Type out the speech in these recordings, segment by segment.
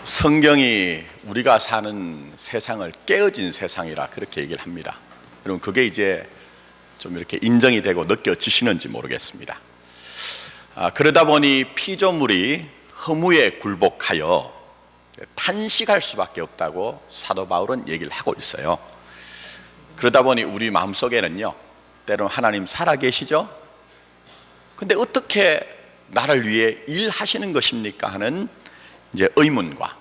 성경이 우리가 사는 세상을 깨어진 세상이라 그렇게 얘기를 합니다. 여러분, 그게 이제 좀 이렇게 인정이 되고 느껴지시는지 모르겠습니다. 그러다 보니 피조물이 허무에 굴복하여 탄식할 수밖에 없다고 사도 바울은 얘기를 하고 있어요. 그러다 보니 우리 마음속에는요, 때로는 하나님 살아계시죠? 근데 어떻게 나를 위해 일하시는 것입니까? 하는 이제 의문과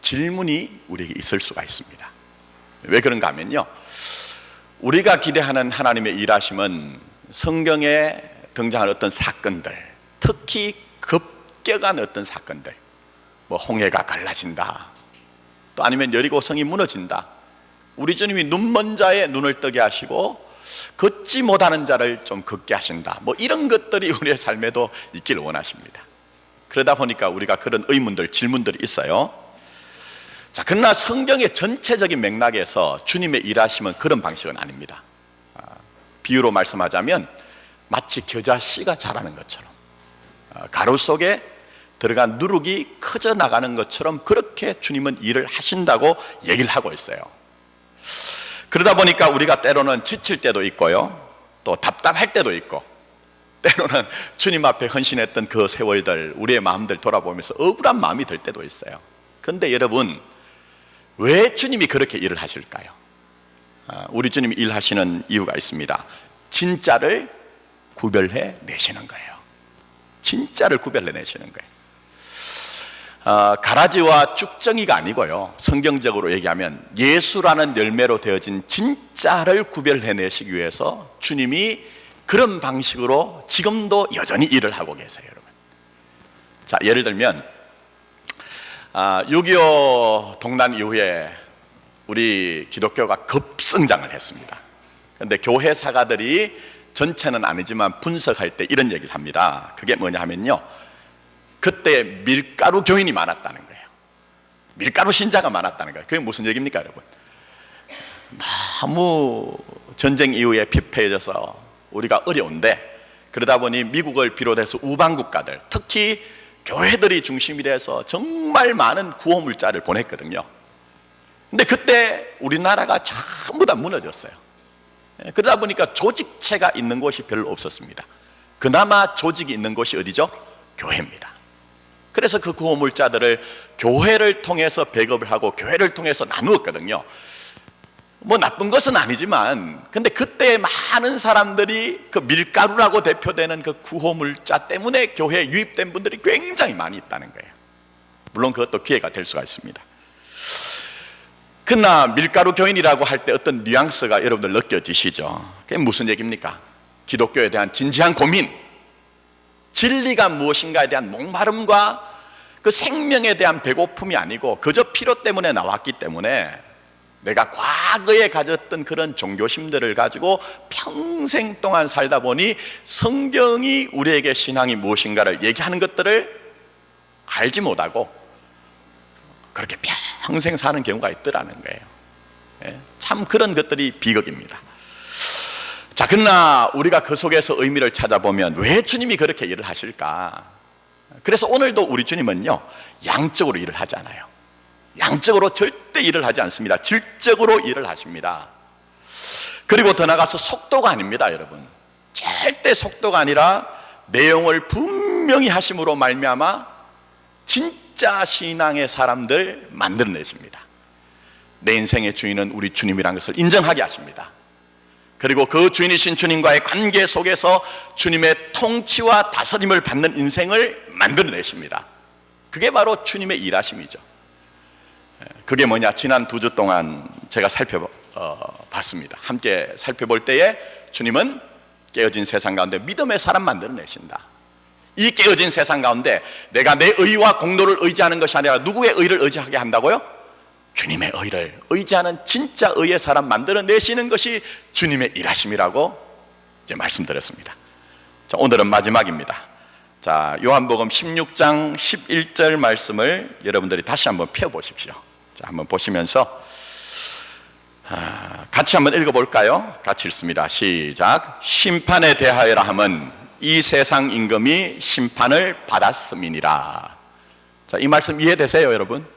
질문이 우리에게 있을 수가 있습니다. 왜 그런가 하면요, 우리가 기대하는 하나님의 일하심은 성경에 등장하는 어떤 사건들, 특히 급격한 어떤 사건들, 뭐 홍해가 갈라진다, 또 아니면 여리고성이 무너진다, 우리 주님이 눈먼 자의 눈을 뜨게 하시고 걷지 못하는 자를 좀 걷게 하신다, 뭐 이런 것들이 우리의 삶에도 있기를 원하십니다. 그러다 보니까 우리가 그런 의문들, 질문들이 있어요. 자, 그러나 성경의 전체적인 맥락에서 주님의 일하심은 그런 방식은 아닙니다. 비유로 말씀하자면 마치 겨자씨가 자라는 것처럼, 가루 속에 들어간 누룩이 커져 나가는 것처럼 그렇게 주님은 일을 하신다고 얘기를 하고 있어요. 그러다 보니까 우리가 때로는 지칠 때도 있고요, 또 답답할 때도 있고, 때로는 주님 앞에 헌신했던 그 세월들, 우리의 마음들 돌아보면서 억울한 마음이 들 때도 있어요. 그런데 여러분, 왜 주님이 그렇게 일을 하실까요? 우리 주님이 일하시는 이유가 있습니다. 진짜를 구별해 내시는 거예요. 진짜를 구별해 내시는 거예요. 가라지와 쭉정이가 아니고요, 성경적으로 얘기하면 예수라는 열매로 되어진 진짜를 구별해 내시기 위해서 주님이 그런 방식으로 지금도 여전히 일을 하고 계세요, 여러분. 자, 예를 들면 6.25 동란 이후에 우리 기독교가 급성장을 했습니다. 그런데 교회 사가들이, 전체는 아니지만 분석할 때 이런 얘기를 합니다. 그게 뭐냐 하면요, 그때 밀가루 교인이 많았다는 거예요. 밀가루 신자가 많았다는 거예요. 그게 무슨 얘기입니까, 여러분? 너무 전쟁 이후에 피폐해져서 우리가 어려운데, 그러다 보니 미국을 비롯해서 우방 국가들, 특히 교회들이 중심이 돼서 정말 많은 구호 물자를 보냈거든요. 근데 그때 우리나라가 전부 다 무너졌어요. 그러다 보니까 조직체가 있는 곳이 별로 없었습니다. 그나마 조직이 있는 곳이 어디죠? 교회입니다. 그래서 그 구호 물자들을 교회를 통해서 배급을 하고 교회를 통해서 나누었거든요. 뭐 나쁜 것은 아니지만, 근데 그때 많은 사람들이 그 밀가루라고 대표되는 그 구호 물자 때문에 교회에 유입된 분들이 굉장히 많이 있다는 거예요. 물론 그것도 기회가 될 수가 있습니다. 그러나 밀가루 교인이라고 할 때 어떤 뉘앙스가 여러분들 느껴지시죠? 그게 무슨 얘기입니까? 기독교에 대한 진지한 고민, 진리가 무엇인가에 대한 목마름과 그 생명에 대한 배고픔이 아니고 그저 필요 때문에 나왔기 때문에 내가 과거에 가졌던 그런 종교심들을 가지고 평생 동안 살다 보니 성경이 우리에게 신앙이 무엇인가를 얘기하는 것들을 알지 못하고 그렇게 평생 사는 경우가 있더라는 거예요. 참 그런 것들이 비극입니다. 자, 그러나 우리가 그 속에서 의미를 찾아보면 왜 주님이 그렇게 일을 하실까? 그래서 오늘도 우리 주님은요, 양적으로 일을 하지 않아요. 양적으로 절대 일을 하지 않습니다. 질적으로 일을 하십니다. 그리고 더 나아가서 속도가 아닙니다, 여러분. 절대 속도가 아니라 내용을 분명히 하심으로 말미암아 진짜 신앙의 사람들 만들어내십니다. 내 인생의 주인은 우리 주님이라는 것을 인정하게 하십니다. 그리고 그 주인이신 주님과의 관계 속에서 주님의 통치와 다스림을 받는 인생을 만들어내십니다. 그게 바로 주님의 일하심이죠. 그게 뭐냐, 지난 2주 동안 제가 살펴봤습니다. 함께 살펴볼 때에 주님은 깨어진 세상 가운데 믿음의 사람 만들어내신다. 이 깨어진 세상 가운데 내가 내 의와 공로를 의지하는 것이 아니라 누구의 의를 의지하게 한다고요? 주님의 의를 의지하는 진짜 의의 사람 만들어내시는 것이 주님의 일하심이라고 이제 말씀드렸습니다. 자, 오늘은 마지막입니다. 자, 요한복음 16장 11절 말씀을 여러분들이 다시 한번 펴보십시오. 자, 한번 보시면서 같이 한번 읽어볼까요? 같이 읽습니다. 시작. 심판에 대하여라 함은 이 세상 임금이 심판을 받았음이니라. 자, 이 말씀 이해되세요, 여러분?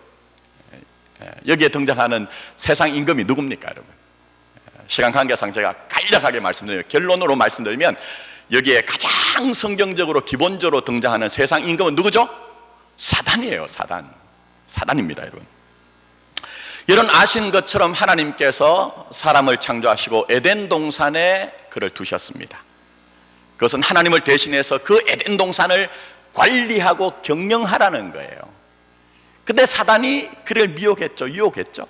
여기에 등장하는 세상 임금이 누굽니까, 여러분? 시간 관계상 제가 간략하게 말씀드리면, 결론으로 말씀드리면 여기에 가장 성경적으로 기본적으로 등장하는 세상 임금은 누구죠? 사단이에요. 사단입니다, 여러분. 여러분 아시는 것처럼 하나님께서 사람을 창조하시고 에덴 동산에 그를 두셨습니다. 그것은 하나님을 대신해서 그 에덴 동산을 관리하고 경영하라는 거예요. 근데 사단이 그를 미혹했죠. 유혹했죠.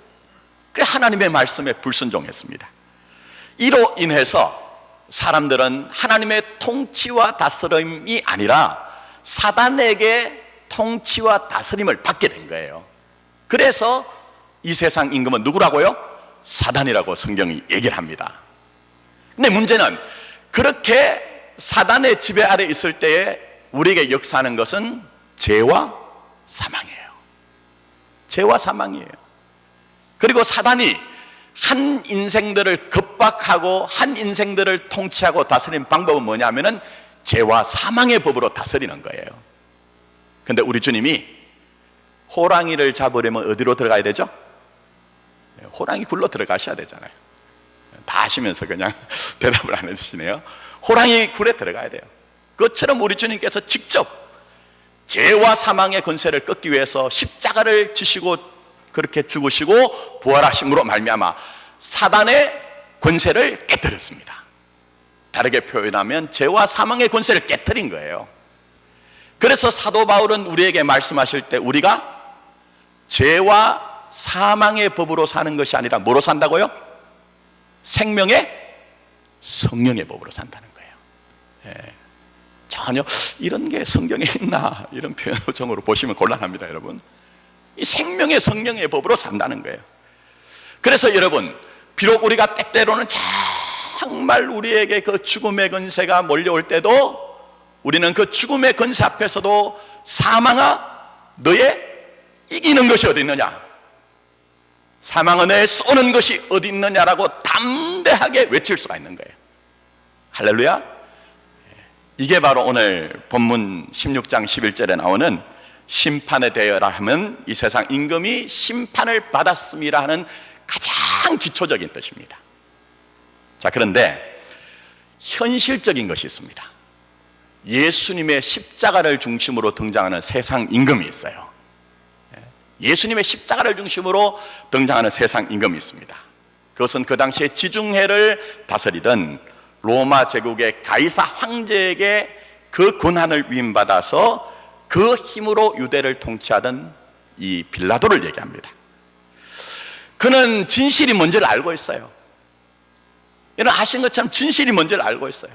그래서 하나님의 말씀에 불순종했습니다. 이로 인해서 사람들은 하나님의 통치와 다스림이 아니라 사단에게 통치와 다스림을 받게 된 거예요. 그래서 이 세상 임금은 누구라고요? 사단이라고 성경이 얘기를 합니다. 근데 문제는 그렇게 사단의 지배 아래 있을 때에 우리에게 역사하는 것은 죄와 사망이에요. 죄와 사망이에요. 그리고 사단이 한 인생들을 겁박하고 한 인생들을 통치하고 다스리는 방법은 뭐냐면은 죄와 사망의 법으로 다스리는 거예요. 근데 우리 주님이 호랑이를 잡으려면 어디로 들어가야 되죠? 호랑이 굴로 들어가셔야 되잖아요. 다 아시면서 그냥 대답을 안 해주시네요. 호랑이 굴에 들어가야 돼요. 그것처럼 우리 주님께서 직접 죄와 사망의 권세를 꺾기 위해서 십자가를 지시고 그렇게 죽으시고 부활하심으로 말미암아 사단의 권세를 깨뜨렸습니다. 다르게 표현하면 죄와 사망의 권세를 깨뜨린 거예요. 그래서 사도 바울은 우리에게 말씀하실 때 우리가 죄와 사망의 법으로 사는 것이 아니라 뭐로 산다고요? 생명의 성령의 법으로 산다는 거예요. 예. 전혀 이런 게 성경에 있나 이런 표현으로 보시면 곤란합니다, 여러분. 이 생명의 성령의 법으로 산다는 거예요. 그래서 여러분, 비록 우리가 때때로는 정말 우리에게 그 죽음의 권세가 몰려올 때도 우리는 그 죽음의 권세 앞에서도 사망아 너의 이기는 것이 어디 있느냐, 사망아 너의 쏘는 것이 어디 있느냐라고 담대하게 외칠 수가 있는 거예요. 할렐루야. 이게 바로 오늘 본문 16장 11절에 나오는 심판에 대하여라 하면 이 세상 임금이 심판을 받았음이라 하는 가장 기초적인 뜻입니다. 자, 그런데 현실적인 것이 있습니다. 예수님의 십자가를 중심으로 등장하는 세상 임금이 있어요. 예수님의 십자가를 중심으로 등장하는 세상 임금이 있습니다. 그것은 그 당시에 지중해를 다스리던 로마 제국의 가이사 황제에게 그 권한을 위임받아서 그 힘으로 유대를 통치하던 이 빌라도를 얘기합니다. 그는 진실이 뭔지를 알고 있어요. 여러분 아시는 것처럼 진실이 뭔지를 알고 있어요.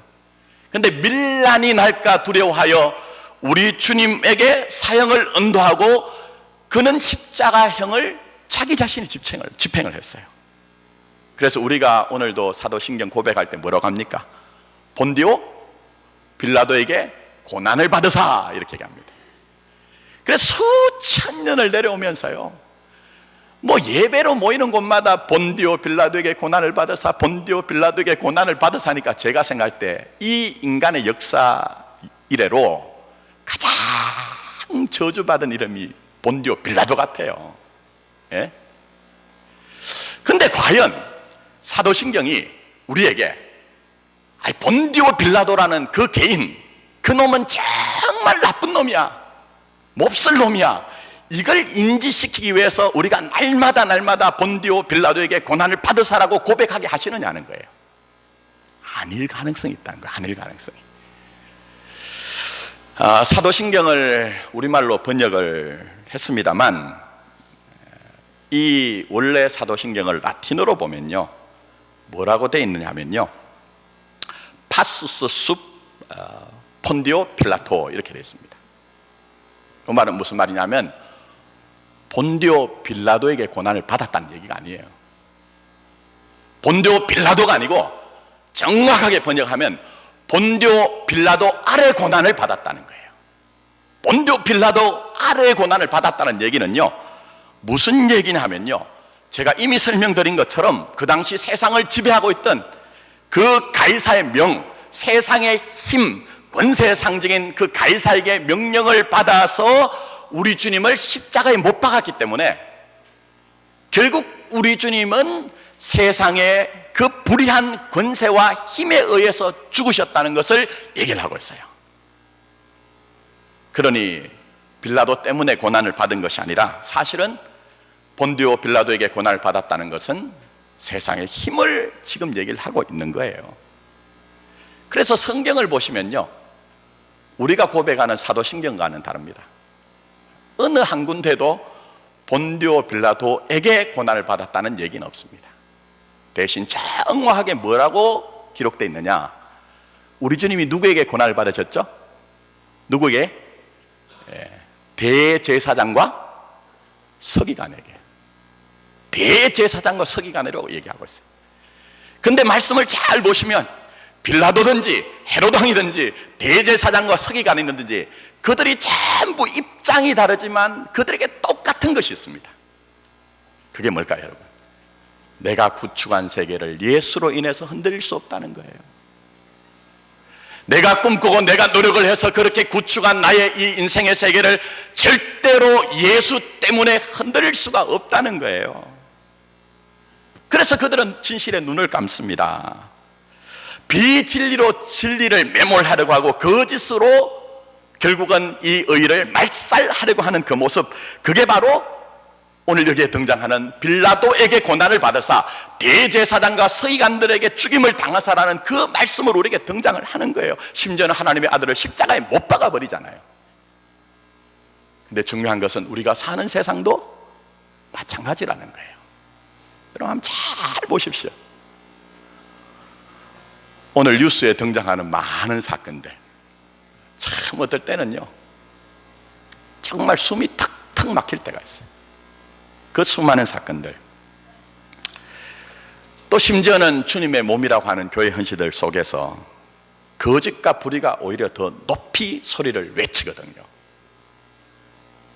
그런데 밀란이 날까 두려워하여 우리 주님에게 사형을 언도하고 그는 십자가형을 자기 자신이 집행을 했어요. 그래서 우리가 오늘도 사도신경 고백할 때 뭐라고 합니까? 본디오 빌라도에게 고난을 받으사 이렇게 얘기합니다. 그래서 수천 년을 내려오면서요, 뭐 예배로 모이는 곳마다 본디오 빌라도에게 고난을 받으사, 본디오 빌라도에게 고난을 받으사 하니까 제가 생각할 때 이 인간의 역사 이래로 가장 저주받은 이름이 본디오 빌라도 같아요. 예? 근데 과연 사도신경이 우리에게 본디오 빌라도라는 그 개인, 그 놈은 정말 나쁜 놈이야, 몹쓸 놈이야, 이걸 인지시키기 위해서 우리가 날마다 본디오 빌라도에게 고난을 받으사라고 고백하게 하시느냐는 거예요. 아닐 가능성이 있다는 거예요. 아닐 가능성이. 사도신경을 우리말로 번역을 했습니다만 이 원래 사도신경을 라틴어로 보면요 뭐라고 되어 있느냐 하면요 파수스 숲 폰디오 필라토 이렇게 되어 있습니다. 그 말은 무슨 말이냐면 본디오 빌라도에게 고난을 받았다는 얘기가 아니에요. 본디오 빌라도가 아니고 정확하게 번역하면 본디오 빌라도 아래 고난을 받았다는 거예요. 본디오 빌라도 아래 고난을 받았다는 얘기는요 무슨 얘기냐 하면요, 제가 이미 설명드린 것처럼 그 당시 세상을 지배하고 있던 그 가이사의 명, 세상의 힘, 권세의 상징인 그 가이사에게 명령을 받아서 우리 주님을 십자가에 못 박았기 때문에 결국 우리 주님은 세상의 그 불의한 권세와 힘에 의해서 죽으셨다는 것을 얘기를 하고 있어요. 그러니 빌라도 때문에 고난을 받은 것이 아니라 사실은 본디오 빌라도에게 고난을 받았다는 것은 세상의 힘을 지금 얘기를 하고 있는 거예요. 그래서 성경을 보시면요, 우리가 고백하는 사도신경과는 다릅니다. 어느 한 군데도 본디오 빌라도에게 고난을 받았다는 얘기는 없습니다. 대신 정확하게 뭐라고 기록되어 있느냐, 우리 주님이 누구에게 고난을 받으셨죠? 누구에게? 대제사장과 서기관에게. 대제사장과 서기관이라고 얘기하고 있어요. 근데 말씀을 잘 보시면 빌라도든지 헤로당이든지 대제사장과 서기관이든지 그들이 전부 입장이 다르지만 그들에게 똑같은 것이 있습니다. 그게 뭘까요, 여러분? 내가 구축한 세계를 예수로 인해서 흔들릴 수 없다는 거예요. 내가 꿈꾸고 내가 노력을 해서 그렇게 구축한 나의 이 인생의 세계를 절대로 예수 때문에 흔들릴 수가 없다는 거예요. 그래서 그들은 진실의 눈을 감습니다. 비진리로 진리를 매몰하려고 하고 거짓으로 결국은 이 의를 말살하려고 하는 그 모습, 그게 바로 오늘 여기에 등장하는 빌라도에게 고난을 받으사 대제사장과 서기관들에게 죽임을 당하사라는 그 말씀을 우리에게 등장을 하는 거예요. 심지어는 하나님의 아들을 십자가에 못 박아 버리잖아요. 근데 중요한 것은 우리가 사는 세상도 마찬가지라는 거예요. 여러분 한번 잘 보십시오. 오늘 뉴스에 등장하는 많은 사건들, 참 어떨 때는요 정말 숨이 턱턱 막힐 때가 있어요. 그 수많은 사건들, 또 심지어는 주님의 몸이라고 하는 교회 현실들 속에서 거짓과 불의가 오히려 더 높이 소리를 외치거든요.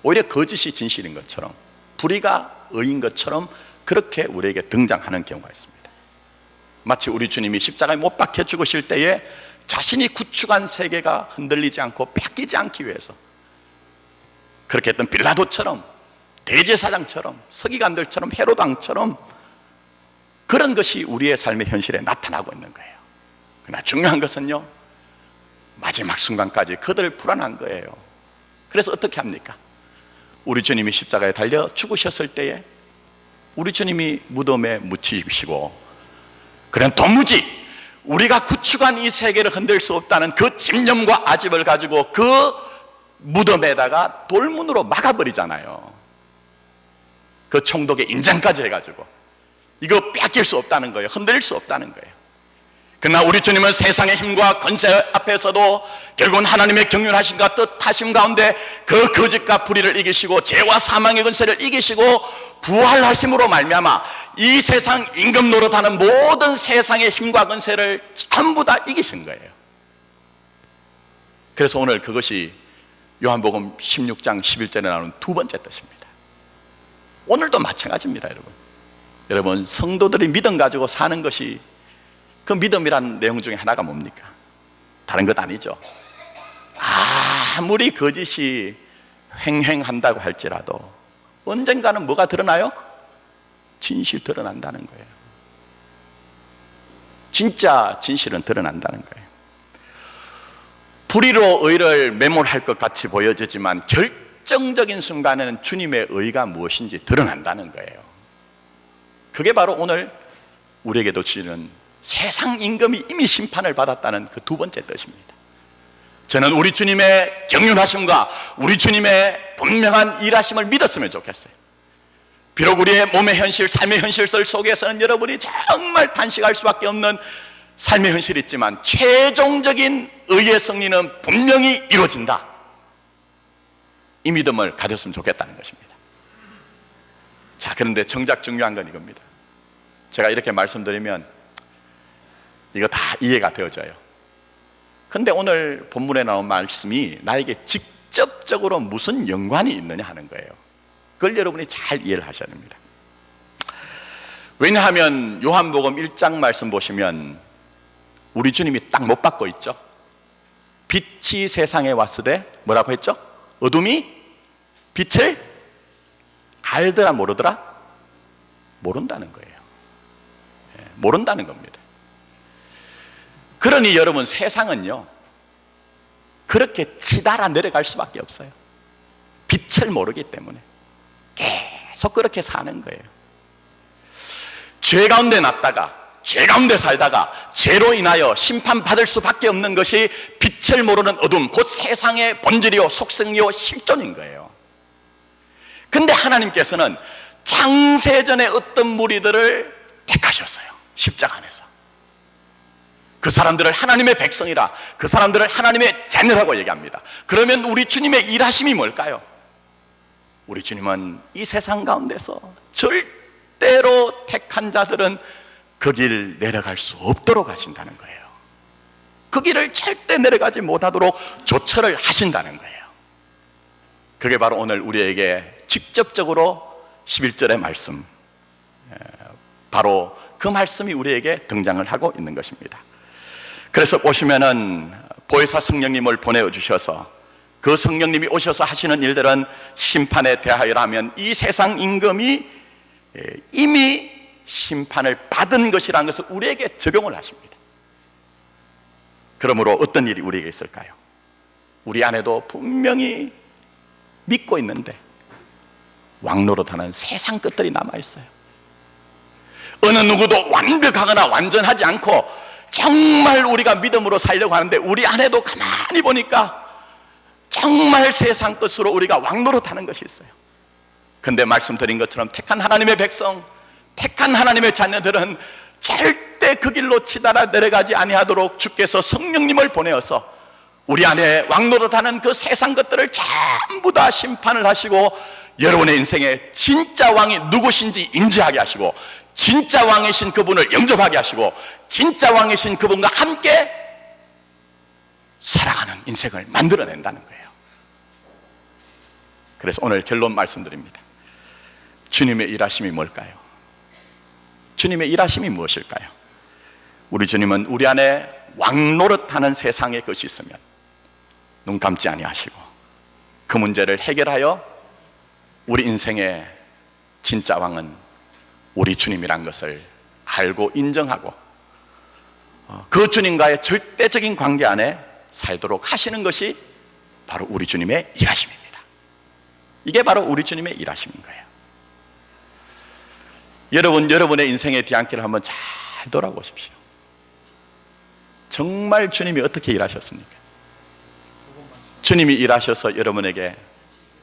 오히려 거짓이 진실인 것처럼 불의가 의인 것처럼 그렇게 우리에게 등장하는 경우가 있습니다. 마치 우리 주님이 십자가에 못 박혀 죽으실 때에 자신이 구축한 세계가 흔들리지 않고 뺏기지 않기 위해서 그렇게 했던 빌라도처럼, 대제사장처럼, 서기관들처럼, 헤로당처럼 그런 것이 우리의 삶의 현실에 나타나고 있는 거예요. 그러나 중요한 것은요, 마지막 순간까지 그들 불안한 거예요. 그래서 어떻게 합니까? 우리 주님이 십자가에 달려 죽으셨을 때에 우리 주님이 무덤에 묻히시고, 그런 도무지 우리가 구축한 이 세계를 흔들 수 없다는 그 집념과 아집을 가지고 그 무덤에다가 돌문으로 막아버리잖아요. 그 총독의 인장까지 해가지고 이거 뺏길 수 없다는 거예요. 흔들릴 수 없다는 거예요. 그러나 우리 주님은 세상의 힘과 권세 앞에서도 결국은 하나님의 경륜하심과 뜻하심 가운데 그 거짓과 불의를 이기시고 죄와 사망의 권세를 이기시고 부활하심으로 말미암아 이 세상 임금 노릇하는 모든 세상의 힘과 권세를 전부 다 이기신 거예요. 그래서 오늘 그것이 요한복음 16장 11절에 나오는 두 번째 뜻입니다. 오늘도 마찬가지입니다. 여러분 성도들이 믿음 가지고 사는 것이, 그 믿음이란 내용 중에 하나가 뭡니까? 다른 것 아니죠. 아무리 거짓이 횡행한다고 할지라도 언젠가는 뭐가 드러나요? 진실이 드러난다는 거예요. 진짜 진실은 드러난다는 거예요. 불의로 의를 매몰할 것 같이 보여지지만 결정적인 순간에는 주님의 의가 무엇인지 드러난다는 거예요. 그게 바로 오늘 우리에게도 주시는 세상 임금이 이미 심판을 받았다는 그 두 번째 뜻입니다. 저는 우리 주님의 경륜하심과 우리 주님의 분명한 일하심을 믿었으면 좋겠어요. 비록 우리의 몸의 현실, 삶의 현실들 속에서는 여러분이 정말 탄식할 수밖에 없는 삶의 현실이 있지만 최종적인 의의 승리는 분명히 이루어진다. 이 믿음을 가졌으면 좋겠다는 것입니다. 자, 그런데 정작 중요한 건 이겁니다. 제가 이렇게 말씀드리면 이거 다 이해가 되어져요. 근데 오늘 본문에 나온 말씀이 나에게 직접적으로 무슨 연관이 있느냐 하는 거예요. 그걸 여러분이 잘 이해를 하셔야 됩니다. 왜냐하면 요한복음 1장 말씀 보시면 우리 주님이 딱 못 받고 있죠. 빛이 세상에 왔으되 뭐라고 했죠? 어둠이 빛을 알더라 모르더라? 모른다는 거예요. 모른다는 겁니다. 그러니 여러분, 세상은요 그렇게 치달아 내려갈 수밖에 없어요. 빛을 모르기 때문에 계속 그렇게 사는 거예요. 죄 가운데 났다가, 죄 가운데 살다가 죄로 인하여 심판받을 수밖에 없는 것이 빛을 모르는 어둠, 곧 세상의 본질이요 속성이요 실존인 거예요. 근데 하나님께서는 창세전에 어떤 무리들을 택하셨어요. 십자가 안에서. 그 사람들을 하나님의 백성이라, 그 사람들을 하나님의 자녀라고 얘기합니다. 그러면 우리 주님의 일하심이 뭘까요? 우리 주님은 이 세상 가운데서 절대로 택한 자들은 그 길 내려갈 수 없도록 하신다는 거예요. 그 길을 절대 내려가지 못하도록 조처를 하신다는 거예요. 그게 바로 오늘 우리에게 직접적으로 11절의 말씀, 바로 그 말씀이 우리에게 등장을 하고 있는 것입니다. 그래서 보시면은 보혜사 성령님을 보내주셔서 그 성령님이 오셔서 하시는 일들은 심판에 대하여라면 이 세상 임금이 이미 심판을 받은 것이라는 것을 우리에게 적용을 하십니다. 그러므로 어떤 일이 우리에게 있을까요? 우리 안에도 분명히 믿고 있는데 왕노릇하는 세상 것들이 남아있어요. 어느 누구도 완벽하거나 완전하지 않고 정말 우리가 믿음으로 살려고 하는데 우리 안에도 가만히 보니까 정말 세상 것으로 우리가 왕노릇하는 것이 있어요. 근데 말씀드린 것처럼 택한 하나님의 백성, 택한 하나님의 자녀들은 절대 그 길로 치달아 내려가지 아니하도록 주께서 성령님을 보내어서 우리 안에 왕노릇하는 그 세상 것들을 전부 다 심판을 하시고 여러분의 인생에 진짜 왕이 누구신지 인지하게 하시고 진짜 왕이신 그분을 영접하게 하시고 진짜 왕이신 그분과 함께 살아가는 인생을 만들어낸다는 거예요. 그래서 오늘 결론 말씀드립니다. 주님의 일하심이 뭘까요? 주님의 일하심이 무엇일까요? 우리 주님은 우리 안에 왕노릇하는 세상에 것이 있으면 눈 감지 아니하시고 그 문제를 해결하여 우리 인생의 진짜 왕은 우리 주님이란 것을 알고 인정하고 그 주님과의 절대적인 관계 안에 살도록 하시는 것이 바로 우리 주님의 일하심입니다. 이게 바로 우리 주님의 일하심인 거예요. 여러분, 여러분의 인생의 뒤안길을 한번 잘 돌아보십시오. 정말 주님이 어떻게 일하셨습니까? 주님이 일하셔서 여러분에게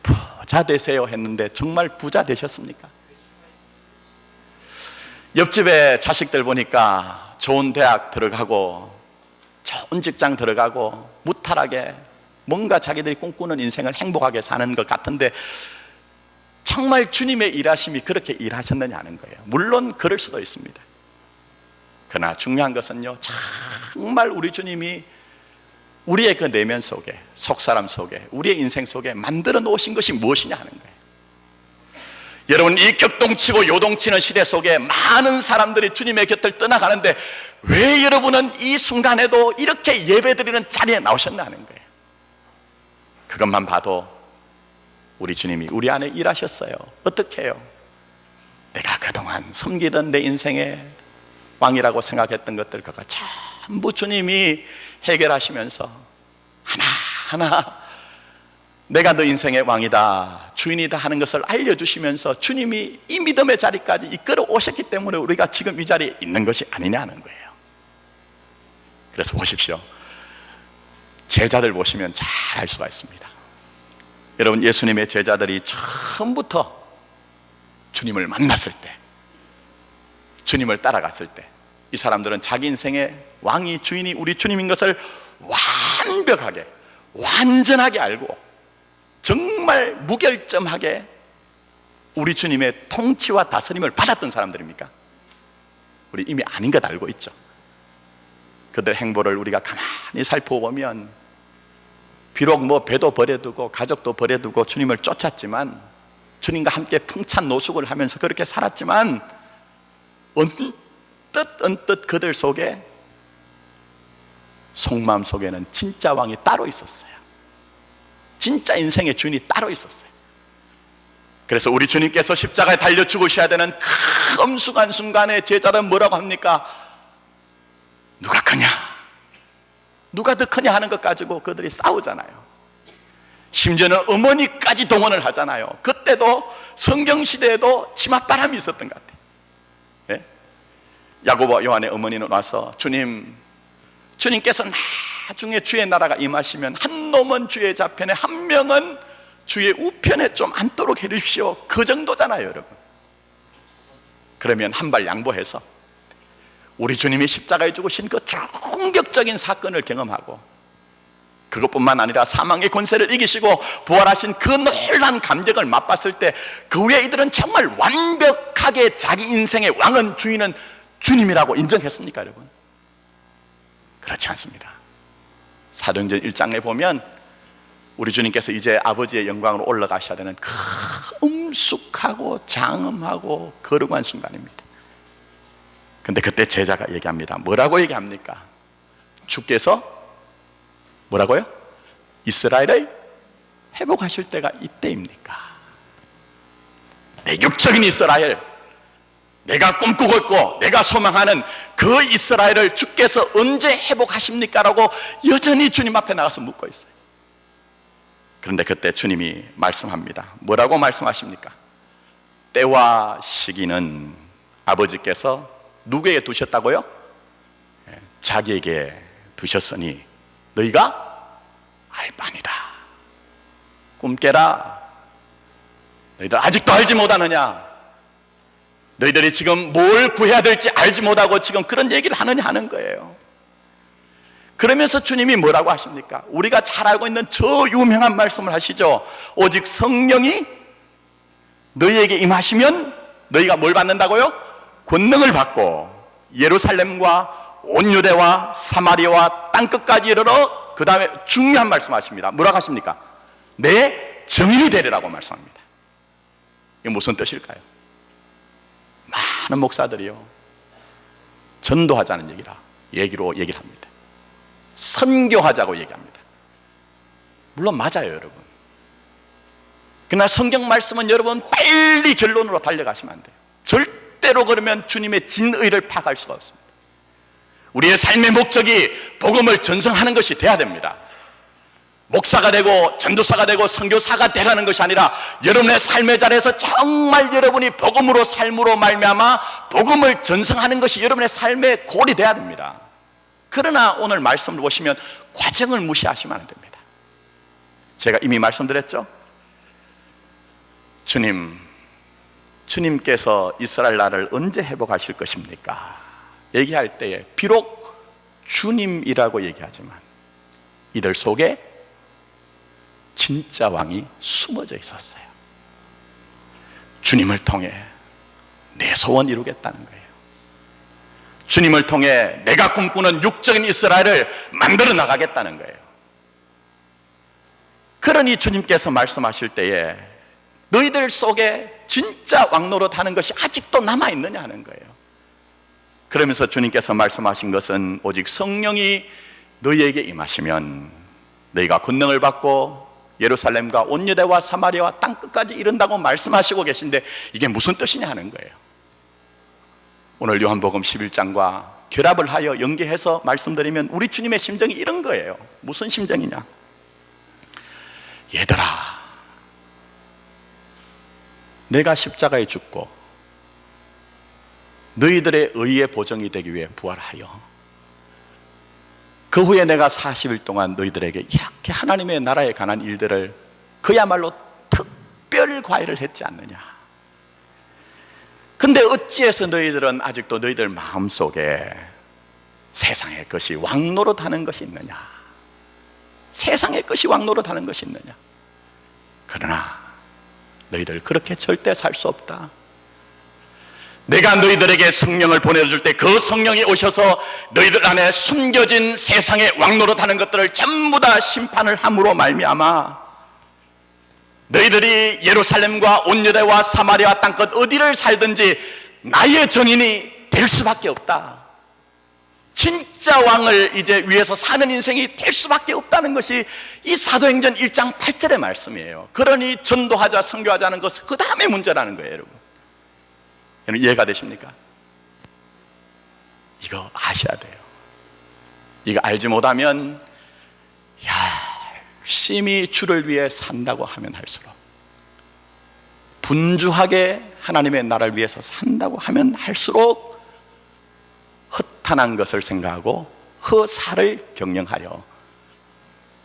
부자 되세요 했는데 정말 부자 되셨습니까? 옆집에 자식들 보니까 좋은 대학 들어가고 좋은 직장 들어가고 무탈하게 뭔가 자기들이 꿈꾸는 인생을 행복하게 사는 것 같은데 정말 주님의 일하심이 그렇게 일하셨느냐 하는 거예요. 물론 그럴 수도 있습니다. 그러나 중요한 것은요, 정말 우리 주님이 우리의 그 내면 속에, 속사람 속에, 우리의 인생 속에 만들어 놓으신 것이 무엇이냐 하는 거예요. 여러분, 이 격동치고 요동치는 시대 속에 많은 사람들이 주님의 곁을 떠나가는데 왜 여러분은 이 순간에도 이렇게 예배드리는 자리에 나오셨나 하는 거예요. 그것만 봐도 우리 주님이 우리 안에 일하셨어요. 어떻게 해요? 내가 그동안 섬기던 내 인생의 왕이라고 생각했던 것들 그거 전부 주님이 해결하시면서 하나하나 내가 너 인생의 왕이다, 주인이다 하는 것을 알려주시면서 주님이 이 믿음의 자리까지 이끌어 오셨기 때문에 우리가 지금 이 자리에 있는 것이 아니냐 하는 거예요. 그래서 보십시오. 제자들 보시면 잘 알 수가 있습니다. 여러분, 예수님의 제자들이 처음부터 주님을 만났을 때, 주님을 따라갔을 때 이 사람들은 자기 인생의 왕이, 주인이 우리 주님인 것을 완벽하게, 완전하게 알고 정말 무결점하게 우리 주님의 통치와 다스림을 받았던 사람들입니까? 우리 이미 아닌 것 알고 있죠. 그들의 행보를 우리가 가만히 살펴보면 비록 뭐 배도 버려두고 가족도 버려두고 주님을 쫓았지만, 주님과 함께 풍찬 노숙을 하면서 그렇게 살았지만 언뜻 그들 속에, 속마음 속에는 진짜 왕이 따로 있었어요. 진짜 인생의 주인이 따로 있었어요. 그래서 우리 주님께서 십자가에 달려 죽으셔야 되는 그 엄숙한 순간에 제자는 뭐라고 합니까? 누가 크냐? 누가 더 크냐 하는 것 가지고 그들이 싸우잖아요. 심지어는 어머니까지 동원을 하잖아요. 그때도 성경시대에도 치맛바람이 있었던 것 같아요. 네? 야고보와 요한의 어머니는 와서 주님께서 나중에 주의 나라가 임하시면 한 놈은 주의 좌편에 한 명은 주의 우편에 좀 앉도록 해주십시오. 그 정도잖아요, 여러분. 그러면 한 발 양보해서 우리 주님이 십자가에 죽으신 그 충격적인 사건을 경험하고, 그것뿐만 아니라 사망의 권세를 이기시고 부활하신 그 놀라운 감격을 맛봤을 때 그 후에 이들은 정말 완벽하게 자기 인생의 왕은 주인은 주님이라고 인정했습니까, 여러분? 그렇지 않습니다. 사도행전 1장에 보면 우리 주님께서 이제 아버지의 영광으로 올라가셔야 되는 그 엄숙하고 장엄하고 거룩한 순간입니다. 근데 그때 제자가 얘기합니다. 뭐라고 얘기합니까? 주께서 뭐라고요? 이스라엘을 회복하실 때가 이때입니까? 내 육적인 이스라엘, 내가 꿈꾸고 있고 내가 소망하는 그 이스라엘을 주께서 언제 회복하십니까? 라고 여전히 주님 앞에 나가서 묻고 있어요. 그런데 그때 주님이 말씀합니다. 뭐라고 말씀하십니까? 때와 시기는 아버지께서 누구에게 두셨다고요? 자기에게 두셨으니 너희가 알 바니다. 꿈 깨라. 너희들 아직도 알지 못하느냐? 너희들이 지금 뭘 구해야 될지 알지 못하고 지금 그런 얘기를 하느냐 하는 거예요. 그러면서 주님이 뭐라고 하십니까? 우리가 잘 알고 있는 저 유명한 말씀을 하시죠. 오직 성령이 너희에게 임하시면 너희가 뭘 받는다고요? 권능을 받고 예루살렘과 온 유대와 사마리아와 땅끝까지 이르러, 그 다음에 중요한 말씀 하십니다. 뭐라고 하십니까? 내 증인이 되리라고 말씀합니다. 이게 무슨 뜻일까요? 많은 목사들이요, 전도하자는 얘기로 얘기를 합니다. 선교하자고 얘기합니다. 물론 맞아요, 여러분. 그러나 성경 말씀은 여러분 빨리 결론으로 달려가시면 안 돼요. 절대로 그러면 주님의 진의를 파악할 수가 없습니다. 우리의 삶의 목적이 복음을 전승하는 것이 돼야 됩니다. 목사가 되고 전도사가 되고 선교사가 되라는 것이 아니라 여러분의 삶의 자리에서 정말 여러분이 복음으로 삶으로 말미암아 복음을 전승하는 것이 여러분의 삶의 골이 돼야 됩니다. 그러나 오늘 말씀을 보시면 과정을 무시하시면 안 됩니다. 제가 이미 말씀드렸죠. 주님께서 이스라엘 나라를 언제 회복하실 것입니까? 얘기할 때에 비록 주님이라고 얘기하지만 이들 속에 진짜 왕이 숨어져 있었어요. 주님을 통해 내 소원 이루겠다는 거예요. 주님을 통해 내가 꿈꾸는 육적인 이스라엘을 만들어 나가겠다는 거예요. 그러니 주님께서 말씀하실 때에 너희들 속에 진짜 왕 노릇하는 것이 아직도 남아있느냐 하는 거예요. 그러면서 주님께서 말씀하신 것은 오직 성령이 너희에게 임하시면 너희가 권능을 받고 예루살렘과 온 유대와 사마리아와 땅끝까지 이른다고 말씀하시고 계신데 이게 무슨 뜻이냐 하는 거예요. 오늘 요한복음 11장과 결합을 하여 연계해서 말씀드리면 우리 주님의 심정이 이런 거예요. 무슨 심정이냐? 얘들아, 내가 십자가에 죽고 너희들의 의의 보정이 되기 위해 부활하여 그 후에 내가 40일 동안 너희들에게 이렇게 하나님의 나라에 관한 일들을 그야말로 특별 과외를 했지 않느냐. 근데 어찌해서 너희들은 아직도 너희들 마음속에 세상의 것이 왕노릇하는 것이 있느냐? 세상의 것이 왕노릇하는 것이 있느냐? 그러나 너희들 그렇게 절대 살 수 없다. 내가 너희들에게 성령을 보내줄 때 그 성령이 오셔서 너희들 안에 숨겨진 세상의 왕노릇하는 것들을 전부 다 심판을 함으로 말미암아 너희들이 예루살렘과 온 유대와 사마리아 땅끝 어디를 살든지 나의 증인이 될 수밖에 없다. 진짜 왕을 이제 위해서 사는 인생이 될 수밖에 없다는 것이 이 사도행전 1장 8절의 말씀이에요. 그러니 전도하자, 선교하자는 것은 그 다음에 문제라는 거예요, 여러분. 여러분 이해가 되십니까? 이거 아셔야 돼요. 이거 알지 못하면 열심히 주를 위해 산다고 하면 할수록, 분주하게 하나님의 나라를 위해서 산다고 하면 할수록 허탄한 것을 생각하고 허사를 경영하여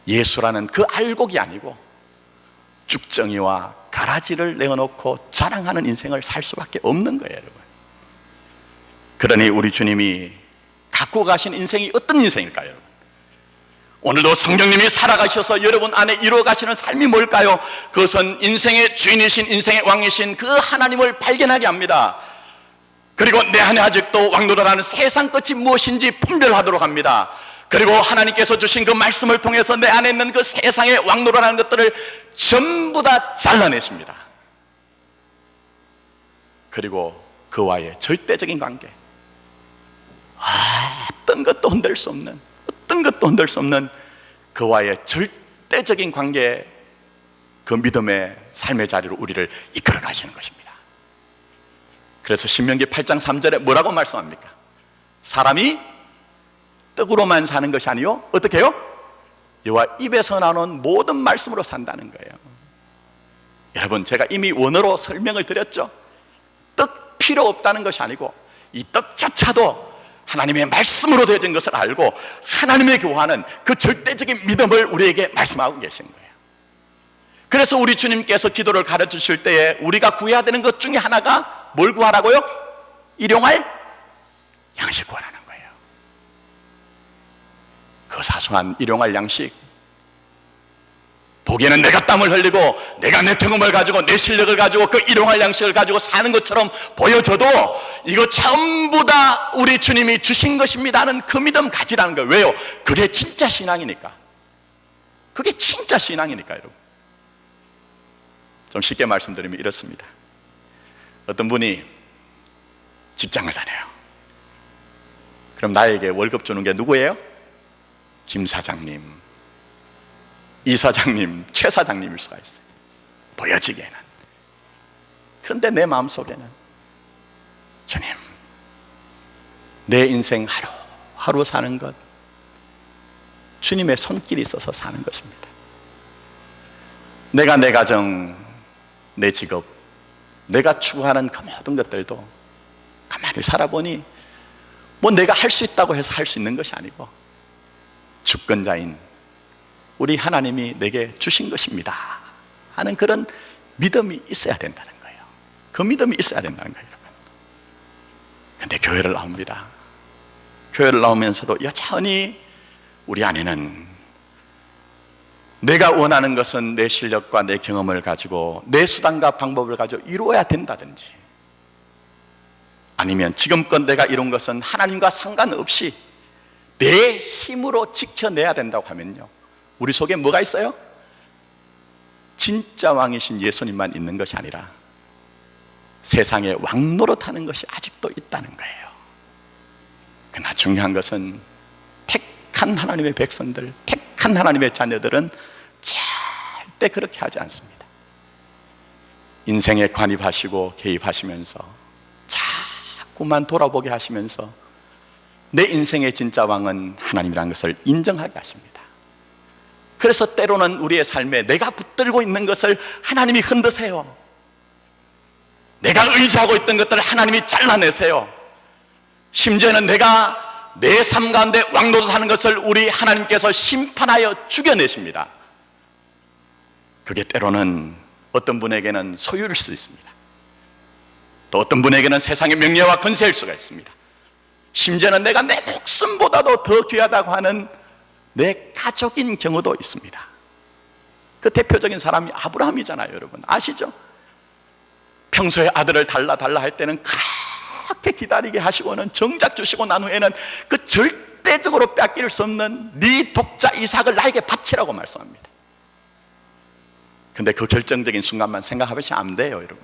예수라는 그 알곡이 아니고 죽정이와 가라지를 내어놓고 자랑하는 인생을 살 수밖에 없는 거예요, 여러분. 그러니 우리 주님이 갖고 가신 인생이 어떤 인생일까요, 여러분? 오늘도 성령님이 살아가셔서 여러분 안에 이루어 가시는 삶이 뭘까요? 그것은 인생의 주인이신, 인생의 왕이신 그 하나님을 발견하게 합니다. 그리고 내 안에 아직도 왕노릇하는 세상 끝이 무엇인지 분별하도록 합니다. 그리고 하나님께서 주신 그 말씀을 통해서 내 안에 있는 그 세상의 왕노릇하는 것들을 전부 다 잘라내십니다. 그리고 그와의 절대적인 관계, 어떤 것도 흔들 수 없는 그와의 절대적인 관계, 그 믿음의 삶의 자리로 우리를 이끌어 가시는 것입니다. 그래서 신명기 8장 3절에 뭐라고 말씀합니까? 사람이 떡으로만 사는 것이 아니요, 어떻게 해요? 여호와 입에서 나오는 모든 말씀으로 산다는 거예요. 여러분, 제가 이미 원어로 설명을 드렸죠. 떡 필요 없다는 것이 아니고 이 떡조차도 하나님의 말씀으로 되어진 것을 알고 하나님의 교화는 그 절대적인 믿음을 우리에게 말씀하고 계신 거예요. 그래서 우리 주님께서 기도를 가르치실 때에 우리가 구해야 되는 것 중에 하나가 뭘 구하라고요? 일용할 양식 구하라는 거예요. 그 사소한 일용할 양식, 보기에는 내가 땀을 흘리고 내가 내 경험을 가지고 내 실력을 가지고 그 일용할 양식을 가지고 사는 것처럼 보여져도 이거 전부 다 우리 주님이 주신 것입니다 하는 그 믿음 가지라는 거예요. 왜요? 그게 진짜 신앙이니까. 그게 진짜 신앙이니까. 여러분, 좀 쉽게 말씀드리면 이렇습니다. 어떤 분이 직장을 다녀요. 그럼 나에게 월급 주는 게 누구예요? 김 사장님, 이 사장님, 최 사장님일 수가 있어요, 보여지기에는. 그런데 내 마음속에는 주님, 내 인생 하루하루 사는 것 주님의 손길이 있어서 사는 것입니다. 내가 내 가정, 내 직업, 내가 추구하는 그 모든 것들도 가만히 살아보니 뭐 내가 할 수 있다고 해서 할 수 있는 것이 아니고 주권자인 우리 하나님이 내게 주신 것입니다 하는 그런 믿음이 있어야 된다는 거예요. 그 믿음이 있어야 된다는 거예요, 여러분. 근데 교회를 나옵니다. 교회를 나오면서도 여전히 우리 안에는 내가 원하는 것은 내 실력과 내 경험을 가지고 내 수단과 방법을 가지고 이루어야 된다든지, 아니면 지금껏 내가 이룬 것은 하나님과 상관없이 내 힘으로 지켜내야 된다고 하면요, 우리 속에 뭐가 있어요? 진짜 왕이신 예수님만 있는 것이 아니라 세상에 왕 노릇하는 것이 아직도 있다는 거예요. 그러나 중요한 것은 택한 하나님의 백성들, 택한 하나님의 자녀들은 절대 그렇게 하지 않습니다. 인생에 관입하시고 개입하시면서 자꾸만 돌아보게 하시면서 내 인생의 진짜 왕은 하나님이라는 것을 인정하게 하십니다. 그래서 때로는 우리의 삶에 내가 붙들고 있는 것을 하나님이 흔드세요. 내가 의지하고 있던 것들을 하나님이 잘라내세요. 심지어는 내가 내 삶 가운데 왕노릇하는 것을 우리 하나님께서 심판하여 죽여내십니다. 그게 때로는 어떤 분에게는 소유일 수 있습니다. 또 어떤 분에게는 세상의 명예와 권세일 수가 있습니다. 심지어는 내가 내 목숨보다도 더 귀하다고 하는 내 가족인 경우도 있습니다. 그 대표적인 사람이 아브라함이잖아요, 여러분. 아시죠? 평소에 아들을 달라 할 때는 그렇게 기다리게 하시고는 정작 주시고 난 후에는 그 절대적으로 뺏길 수 없는 네 독자 이삭을 나에게 바치라고 말씀합니다. 근데 그 결정적인 순간만 생각하시면 안 돼요, 여러분.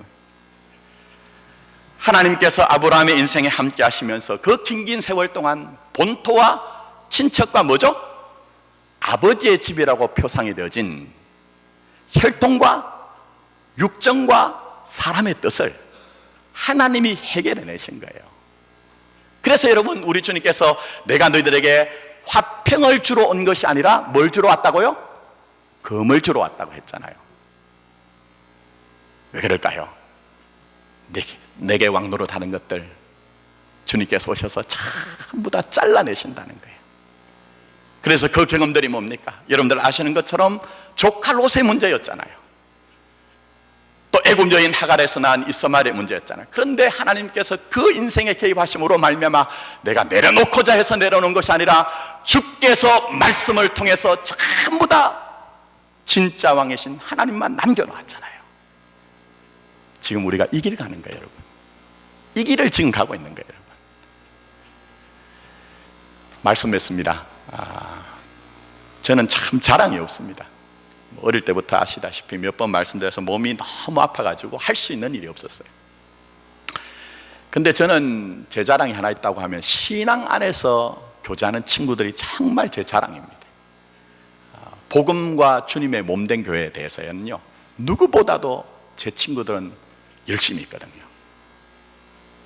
하나님께서 아브라함의 인생에 함께 하시면서 그 긴 세월 동안 본토와 친척과 뭐죠? 아버지의 집이라고 표상이 되어진 혈통과 육정과 사람의 뜻을 하나님이 해결해내신 거예요. 그래서 여러분, 우리 주님께서 내가 너희들에게 화평을 주러 온 것이 아니라 뭘 주러 왔다고요? 금을 주러 왔다고 했잖아요. 왜 그럴까요? 내게 왕노릇 하는 것들 주님께서 오셔서 전부 다 잘라내신다는 거예요. 그래서 그 경험들이 뭡니까? 여러분들 아시는 것처럼 조카 롯의 문제였잖아요. 또 애굽 여인 하갈에서 낳은 이스마엘의 문제였잖아요. 그런데 하나님께서 그 인생에 개입하심으로 말미암아 내가 내려놓고자 해서 내려놓은 것이 아니라 주께서 말씀을 통해서 전부 다 진짜 왕이신 하나님만 남겨놓았잖아요. 지금 우리가 이 길 가는 거예요, 여러분. 이 길을 지금 가고 있는 거예요, 여러분. 말씀했습니다. 저는 참 자랑이 없습니다. 어릴 때부터 아시다시피 몇 번 말씀드려서 몸이 너무 아파가지고 할 수 있는 일이 없었어요. 근데 저는 제 자랑이 하나 있다고 하면 신앙 안에서 교제하는 친구들이 정말 제 자랑입니다. 복음과 주님의 몸된 교회에 대해서는요, 누구보다도 제 친구들은 열심히 있거든요.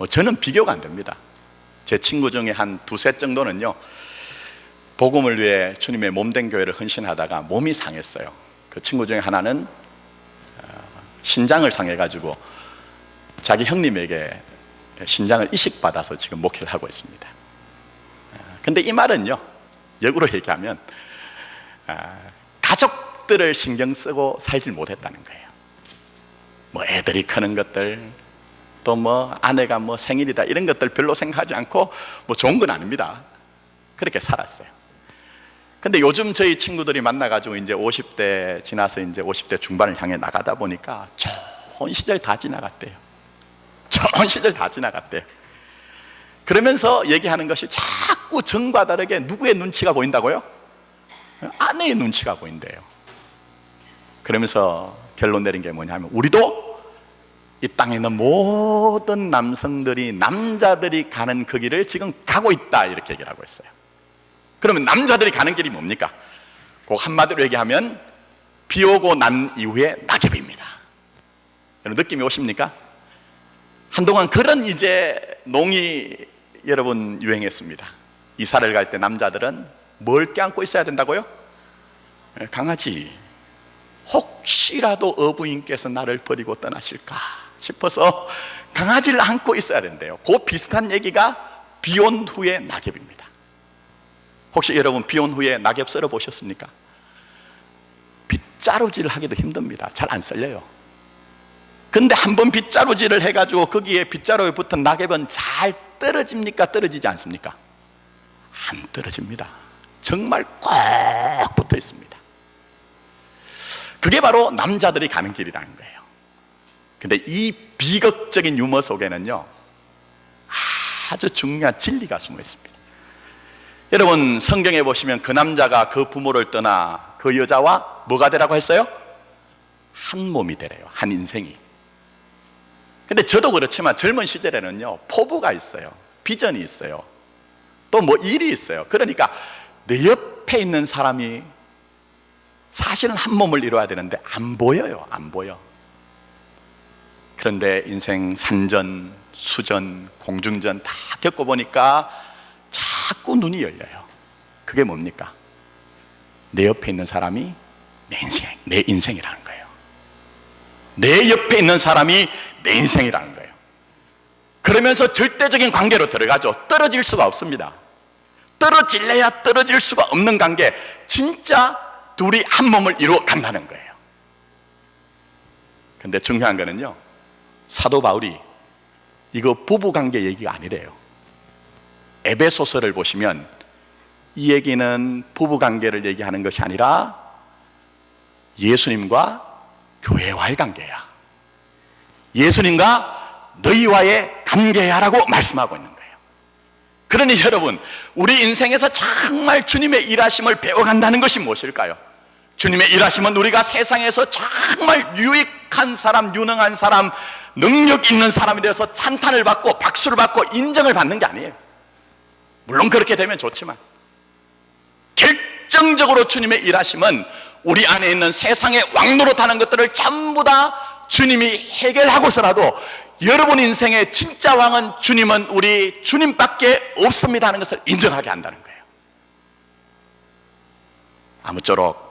저는 비교가 안 됩니다. 제 친구 중에 한 두세 정도는요, 복음을 위해 주님의 몸된 교회를 헌신하다가 몸이 상했어요. 그 친구 중에 하나는 신장을 상해가지고 자기 형님에게 신장을 이식받아서 지금 목회를 하고 있습니다. 근데 이 말은요, 역으로 얘기하면 가족들을 신경 쓰고 살질 못했다는 거예요. 뭐 애들이 크는 것들, 또 뭐 아내가 뭐 생일이다 이런 것들 별로 생각하지 않고, 뭐 좋은 건 아닙니다. 그렇게 살았어요. 근데 요즘 저희 친구들이 만나가지고 이제 50대 지나서 이제 50대 중반을 향해 나가다 보니까 좋은 시절 다 지나갔대요. 좋은 시절 다 지나갔대요. 그러면서 얘기하는 것이 자꾸 전과 다르게 누구의 눈치가 보인다고요? 아내의 눈치가 보인대요. 그러면서 결론 내린 게 뭐냐면, 우리도 이 땅에 있는 모든 남성들이, 남자들이 가는 그 길을 지금 가고 있다, 이렇게 얘기를 하고 있어요. 그러면 남자들이 가는 길이 뭡니까? 그 한마디로 얘기하면 비 오고 난 이후에 낙엽입니다. 여러분 느낌이 오십니까? 한동안 그런 이제 농이 여러분 유행했습니다. 이사를 갈 때 남자들은 뭘 껴안고 있어야 된다고요? 강아지. 혹시라도 어부인께서 나를 버리고 떠나실까 싶어서 강아지를 안고 있어야 된대요. 그 비슷한 얘기가 비 온 후에 낙엽입니다. 혹시 여러분 비 온 후에 낙엽 썰어 보셨습니까? 빗자루질을 하기도 힘듭니다. 잘 안 썰려요. 근데 한번 빗자루질을 해가지고 거기에 빗자루에 붙은 낙엽은 잘 떨어집니까? 떨어지지 않습니까? 안 떨어집니다. 정말 꼭 붙어 있습니다. 그게 바로 남자들이 가는 길이라는 거예요. 근데 이 비극적인 유머 속에는요, 아주 중요한 진리가 숨어 있습니다. 여러분 성경에 보시면 그 남자가 그 부모를 떠나 그 여자와 뭐가 되라고 했어요? 한 몸이 되래요. 한 인생이. 근데 저도 그렇지만 젊은 시절에는요, 포부가 있어요. 비전이 있어요. 또 뭐 일이 있어요. 그러니까 내 옆에 있는 사람이 사실은 한 몸을 이루어야 되는데 안 보여요. 안 보여. 그런데 인생 산전, 수전, 공중전 다 겪어보니까 자꾸 눈이 열려요. 그게 뭡니까? 내 옆에 있는 사람이 내 인생이라는 거예요. 내 옆에 있는 사람이 내 인생이라는 거예요. 그러면서 절대적인 관계로 들어가죠. 떨어질 수가 없습니다. 떨어질래야 떨어질 수가 없는 관계. 진짜 둘이 한 몸을 이루어 간다는 거예요. 근데 중요한 거는요, 사도 바울이 이거 부부관계 얘기가 아니래요. 에베소서를 보시면 이 얘기는 부부관계를 얘기하는 것이 아니라 예수님과 교회와의 관계야. 예수님과 너희와의 관계야라고 말씀하고 있는 거예요. 그러니 여러분, 우리 인생에서 정말 주님의 일하심을 배워간다는 것이 무엇일까요? 주님의 일하심은 우리가 세상에서 정말 유익한 사람, 유능한 사람, 능력 있는 사람이 되어서 찬탄을 받고 박수를 받고 인정을 받는 게 아니에요. 물론 그렇게 되면 좋지만 결정적으로 주님의 일하심은 우리 안에 있는 세상의 왕노릇하는 것들을 전부 다 주님이 해결하고서라도 여러분 인생의 진짜 왕은 주님은 우리 주님밖에 없습니다 하는 것을 인정하게 한다는 거예요. 아무쪼록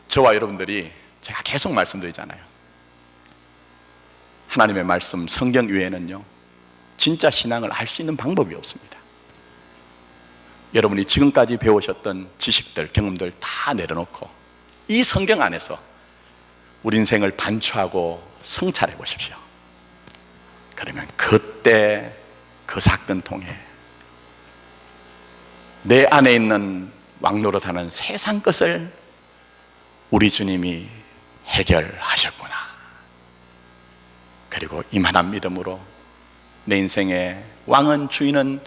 저와 여러분들이, 제가 계속 말씀드리잖아요, 하나님의 말씀 성경 외에는요 진짜 신앙을 알 수 있는 방법이 없습니다. 여러분이 지금까지 배우셨던 지식들, 경험들 다 내려놓고 이 성경 안에서 우리 인생을 반추하고 성찰해 보십시오. 그러면 그때 그 사건 통해 내 안에 있는 왕노릇하는 세상 것을 우리 주님이 해결하셨구나. 그리고 이만한 믿음으로 내 인생의 왕은, 주인은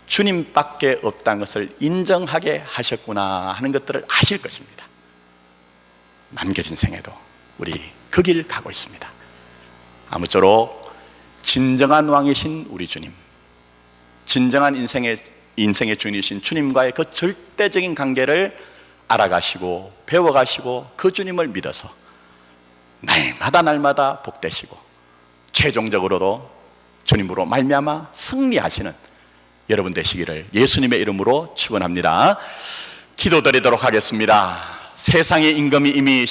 주님밖에 없다는 것을 인정하게 하셨구나 하는 것들을 아실 것입니다. 남겨진 생에도 우리 그 길 가고 있습니다. 아무쪼록 진정한 왕이신 우리 주님, 진정한 인생의 주인이신 주님과의 그 절대적인 관계를 알아가시고 배워가시고 그 주님을 믿어서 날마다 복되시고 최종적으로도 주님으로 말미암아 승리하시는 여러분 되시기를 예수님의 이름으로 축원합니다. 기도드리도록 하겠습니다. 세상의 임금이 이미